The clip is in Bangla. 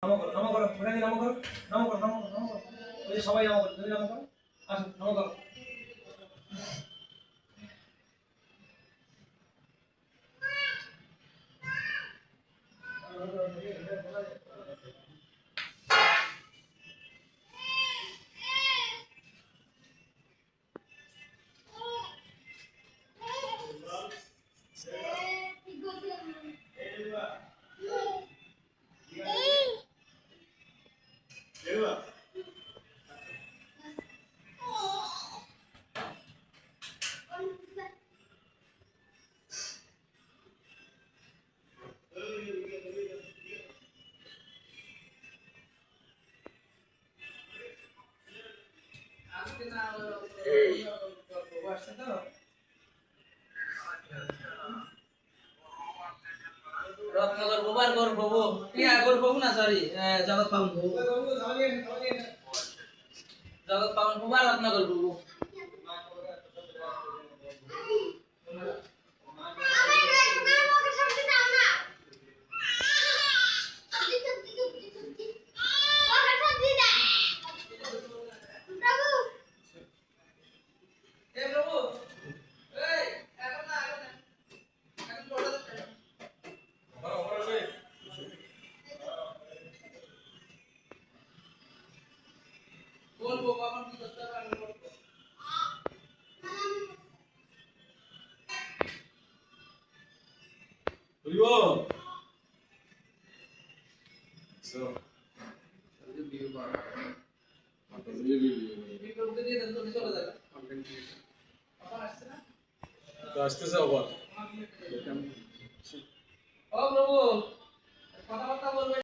নামো করো, নামো করো, ওখানে নামো করো, নামো করো, নামো করো, নামো করো। ওই যে সবাই নামো করো, তুমি নামো করো। আসো, নামো করো। রত্নগর গোবার গর বাবু ইয়া গর বাবু না সরি জগৎ পাবন বাবু জগৎ পাবন বাবু আর রত্নগর বাবু এ প্রভু এই এখন না এখন পড়া বলবো কখন কি করতে হবে আমি বলবো বলবো সো বিপ্লবকে দিয়ে দেন তুমি চলে যাবে আবার আসছে না তো আসতেছে আবার ও প্রভু কথাবার্তা বলবে